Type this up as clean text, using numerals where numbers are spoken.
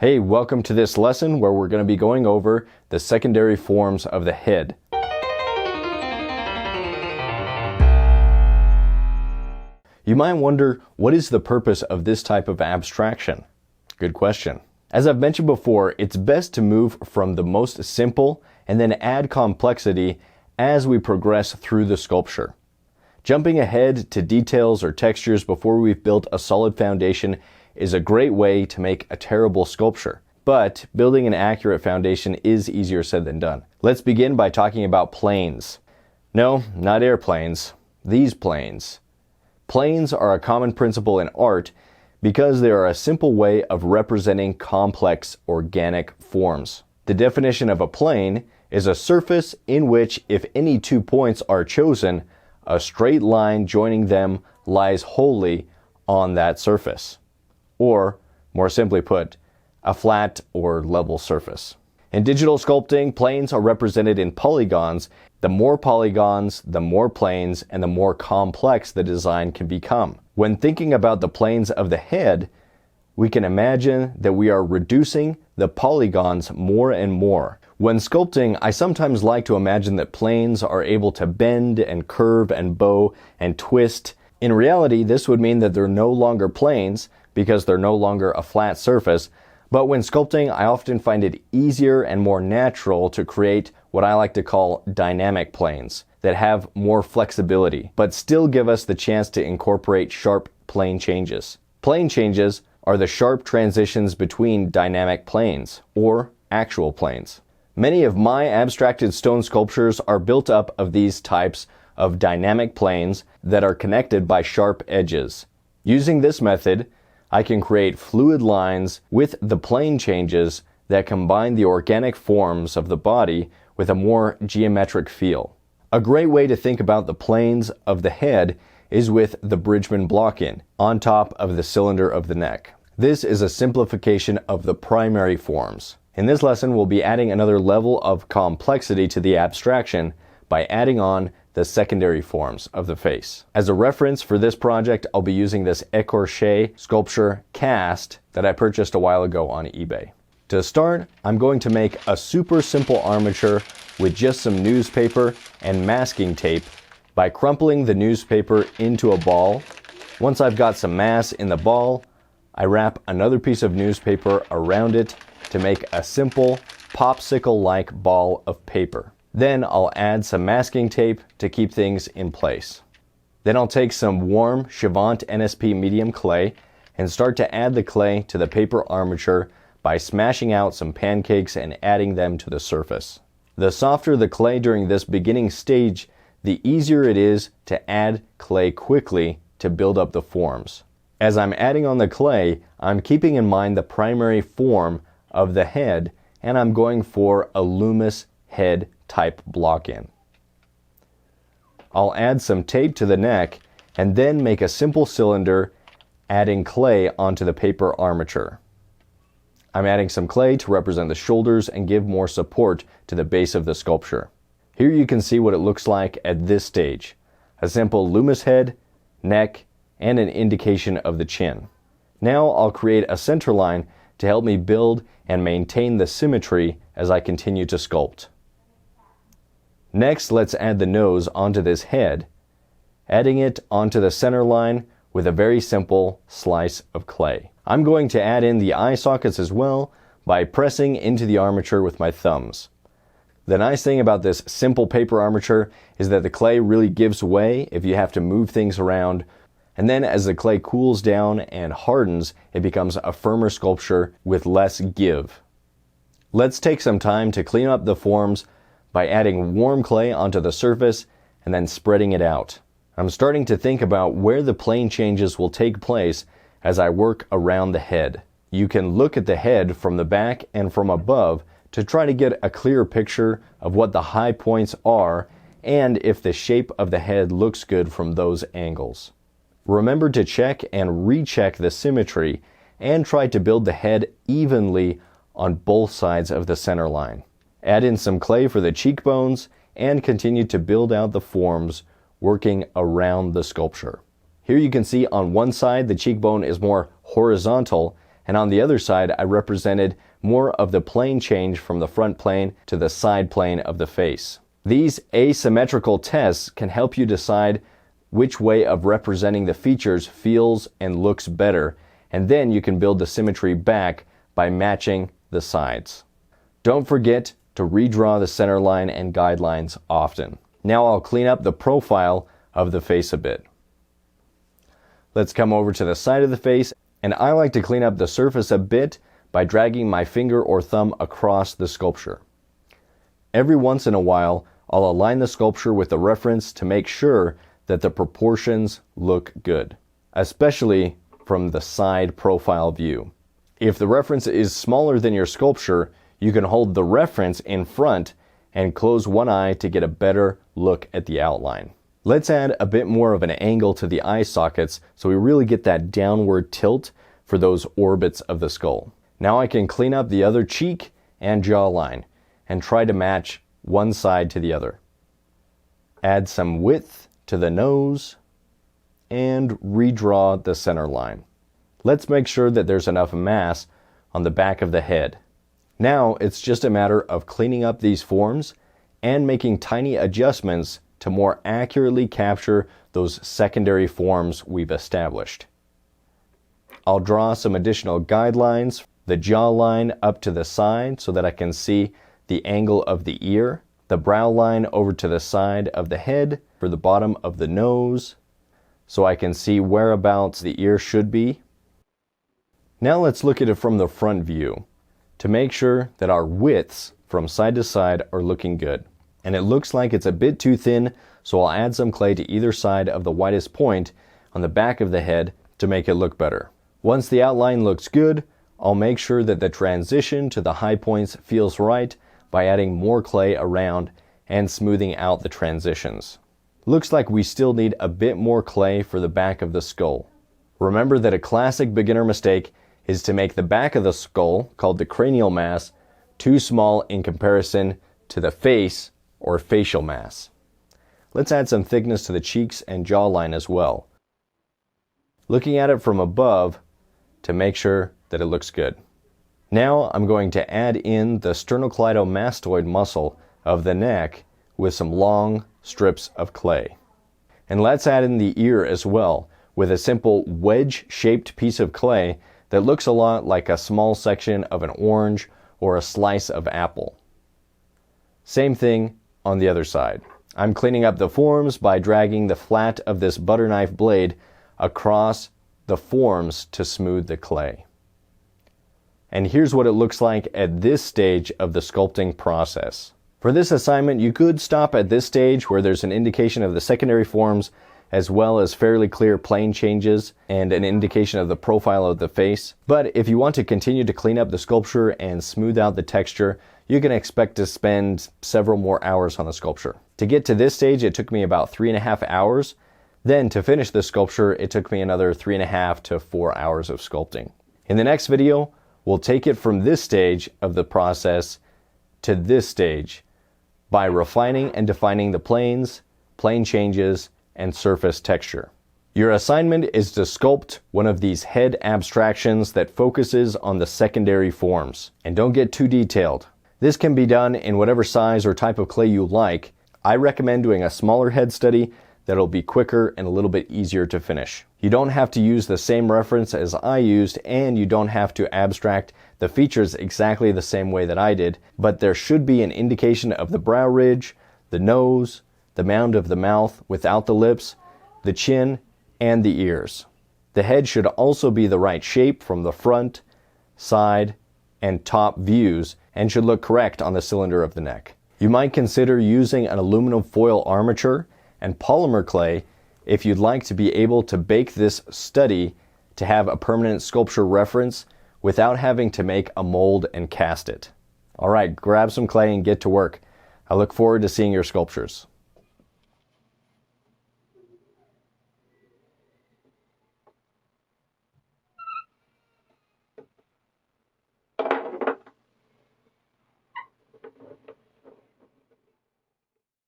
Hey, welcome to this lesson where we're going to be going over the secondary forms of the head. You might wonder, what is the purpose of this type of abstraction? Good question. As I've mentioned before, it's best to move from the most simple and then add complexity as we progress through the sculpture. Jumping ahead to details or textures before we've built a solid foundation is a great way to make a terrible sculpture. But building an accurate foundation is easier said than done. Let's begin by talking about planes. No, not airplanes. These planes. Planes are a common principle in art because they are a simple way of representing complex organic forms. The definition of a plane is a surface in which, if any 2 points are chosen, a straight line joining them lies wholly on that surface. Or, more simply put, a flat or level surface. In digital sculpting, planes are represented in polygons. The more polygons, the more planes, and the more complex the design can become. When thinking about the planes of the head, we can imagine that we are reducing the polygons more and more. When sculpting, I sometimes like to imagine that planes are able to bend and curve and bow and twist. In reality, this would mean that they're no longer planes because they're no longer a flat surface. But when sculpting, I often find it easier and more natural to create what I like to call dynamic planes that have more flexibility, but still give us the chance to incorporate sharp plane changes. Plane changes are the sharp transitions between dynamic planes, or actual planes. Many of my abstracted stone sculptures are built up of these types of dynamic planes that are connected by sharp edges. Using this method, I can create fluid lines with the plane changes that combine the organic forms of the body with a more geometric feel. A great way to think about the planes of the head is with the Bridgman block-in on top of the cylinder of the neck. This is a simplification of the primary forms. In this lesson, we'll be adding another level of complexity to the abstraction by adding on the secondary forms of the face. As a reference for this project, I'll be using this écorché sculpture cast that I purchased a while ago on eBay. To start, I'm going to make a super simple armature with just some newspaper and masking tape by crumpling the newspaper into a ball. Once I've got some mass in the ball, I wrap another piece of newspaper around it to make a simple popsicle-like ball of paper. Then I'll add some masking tape to keep things in place. Then I'll take some warm Chavant NSP medium clay and start to add the clay to the paper armature by smashing out some pancakes and adding them to the surface. The softer the clay during this beginning stage, the easier it is to add clay quickly to build up the forms. As I'm adding on the clay, I'm keeping in mind the primary form of the head, and I'm going for a Loomis head type block-in. I'll add some tape to the neck and then make a simple cylinder, adding clay onto the paper armature. I'm adding some clay to represent the shoulders and give more support to the base of the sculpture. Here you can see what it looks like at this stage. A simple Loomis head, neck, and an indication of the chin. Now I'll create a center line to help me build and maintain the symmetry as I continue to sculpt. Next, let's add the nose onto this head, adding it onto the center line with a very simple slice of clay. I'm going to add in the eye sockets as well by pressing into the armature with my thumbs. The nice thing about this simple paper armature is that the clay really gives way if you have to move things around, and then as the clay cools down and hardens, it becomes a firmer sculpture with less give. Let's take some time to clean up the forms by adding warm clay onto the surface and then spreading it out. I'm starting to think about where the plane changes will take place as I work around the head. You can look at the head from the back and from above to try to get a clear picture of what the high points are and if the shape of the head looks good from those angles. Remember to check and recheck the symmetry and try to build the head evenly on both sides of the center line. Add in some clay for the cheekbones and continue to build out the forms working around the sculpture. Here you can see on one side the cheekbone is more horizontal and on the other side I represented more of the plane change from the front plane to the side plane of the face. These asymmetrical tests can help you decide which way of representing the features feels and looks better, and then you can build the symmetry back by matching the sides. Don't forget to redraw the center line and guidelines often. Now I'll clean up the profile of the face a bit. Let's come over to the side of the face, and I like to clean up the surface a bit by dragging my finger or thumb across the sculpture. Every once in a while, I'll align the sculpture with the reference to make sure that the proportions look good, especially from the side profile view. If the reference is smaller than your sculpture, you can hold the reference in front and close one eye to get a better look at the outline. Let's add a bit more of an angle to the eye sockets so we really get that downward tilt for those orbits of the skull. Now I can clean up the other cheek and jawline and try to match one side to the other. Add some width to the nose and redraw the center line. Let's make sure that there's enough mass on the back of the head. Now it's just a matter of cleaning up these forms and making tiny adjustments to more accurately capture those secondary forms we've established. I'll draw some additional guidelines, the jawline up to the side so that I can see the angle of the ear, the brow line over to the side of the head for the bottom of the nose so I can see whereabouts the ear should be. Now let's look at it from the front view to make sure that our widths from side to side are looking good. And it looks like it's a bit too thin, so I'll add some clay to either side of the widest point on the back of the head to make it look better. Once the outline looks good, I'll make sure that the transition to the high points feels right by adding more clay around and smoothing out the transitions. Looks like we still need a bit more clay for the back of the skull. Remember that a classic beginner mistake is to make the back of the skull, called the cranial mass, too small in comparison to the face or facial mass. Let's add some thickness to the cheeks and jawline as well, looking at it from above to make sure that it looks good. Now I'm going to add in the sternocleidomastoid muscle of the neck with some long strips of clay. And let's add in the ear as well with a simple wedge-shaped piece of clay that looks a lot like a small section of an orange or a slice of apple. Same thing on the other side. I'm cleaning up the forms by dragging the flat of this butter knife blade across the forms to smooth the clay. And here's what it looks like at this stage of the sculpting process. For this assignment, you could stop at this stage where there's an indication of the secondary forms as well as fairly clear plane changes and an indication of the profile of the face. But if you want to continue to clean up the sculpture and smooth out the texture, you can expect to spend several more hours on the sculpture. To get to this stage, it took me about 3.5 hours. Then to finish the sculpture, it took me another 3.5 to 4 hours of sculpting. In the next video, we'll take it from this stage of the process to this stage by refining and defining the planes, plane changes, and surface texture. Your assignment is to sculpt one of these head abstractions that focuses on the secondary forms. And don't get too detailed. This can be done in whatever size or type of clay you like. I recommend doing a smaller head study that'll be quicker and a little bit easier to finish. You don't have to use the same reference as I used, and you don't have to abstract the features exactly the same way that I did, but there should be an indication of the brow ridge, the nose, the mound of the mouth without the lips, the chin, and the ears. The head should also be the right shape from the front, side, and top views and should look correct on the cylinder of the neck. You might consider using an aluminum foil armature and polymer clay if you'd like to be able to bake this study to have a permanent sculpture reference without having to make a mold and cast it. All right, grab some clay and get to work. I look forward to seeing your sculptures.